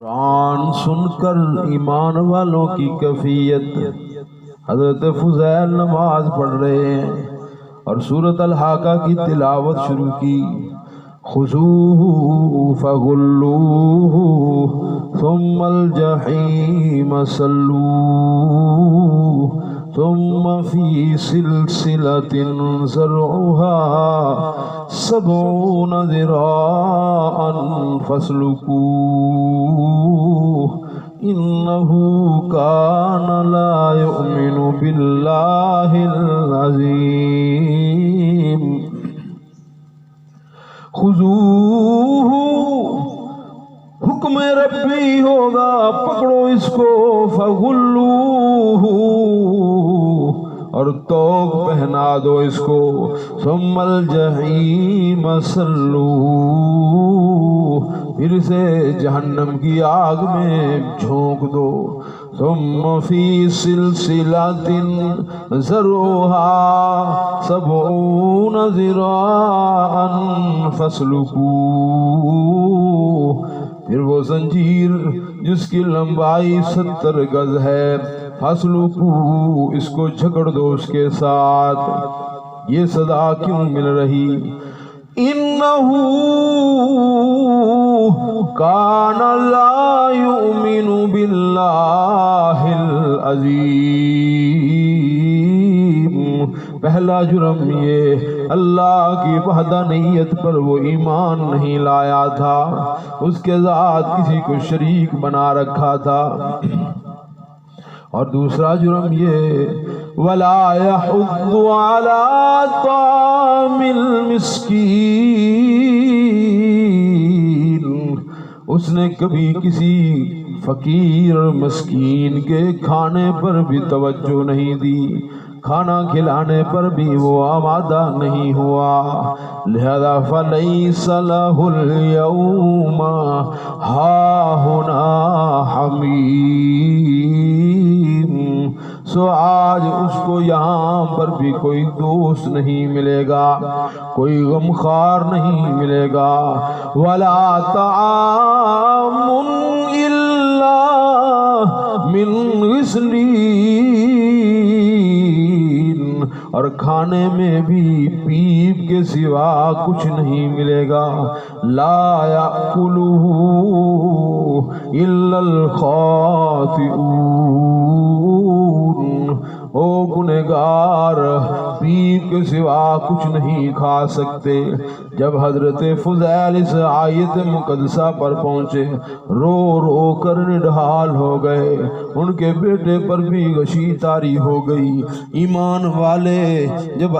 قرآن سن کر ایمان والوں کی کیفیت۔ حضرت فضیل نماز پڑھ رہے ہیں اور سورۃ الحاقہ کی تلاوت شروع کی۔ خذوہ فغلوہ ثم الجحیم صلوہ ثم فی سلسلۃ ذرعها 70 ذراعا فاسلکوہ انہ کان لا یؤمن باللہ العظیم۔ خذوہ حکم ربی ہوگا، پکڑو اس کو، فغلوہ اور توق پہنا دو اس کو، ثم الجحیم صلوہ پھر سے جہنم کی آگ میں جھونک دو، ثم فی سلسلۃ ذرعها 70 ذراعا فاسلکوہ پھر وہ زنجیر جس کی لمبائی 70 گز ہے، فاسلکوہ اس کو جھکڑ دو اس کے ساتھ۔ یہ صدا کیوں مل رہی؟ انہ کان لا یؤمن باللہ العظیم۔ پہلا جرم یہ اللہ کی وحدانیت پر وہ ایمان نہیں لایا تھا، اس کے ذات کسی کو شریک بنا رکھا تھا۔ اور دوسرا جرم یہ وَلَا يَحُضُّ عَلَىٰ طَعَامِ الْمِسْكِينِ، اس نے کبھی کسی فقیر اور مسکین کے کھانے پر بھی توجہ نہیں دی، کھانا کھلانے پر بھی وہ آمادہ نہیں ہوا، لہذا فَلَيْسَ لَهُ الْيَوْمَ هَاهُنَا حَمِيمٌ، سو آج اس کو یہاں پر بھی کوئی دوست نہیں ملے گا، کوئی غمخوار نہیں ملے گا۔ وَلَا طَعَامٌ إِلَّا مِنْ غِسْلِينٍ، اور کھانے میں بھی پیپ کے سوا کچھ نہیں ملے گا۔ لا یأکلہ الا الخاطئون، او گنہگار پیپ کے سوا کچھ نہیں کھا سکتے۔ جب حضرت فضیل اس آیت مقدسہ پر پہنچے، رو رو کر نڈھال ہو گئے، ان کے بیٹے پر بھی غشی طاری ہو گئی۔ ایمان والے جب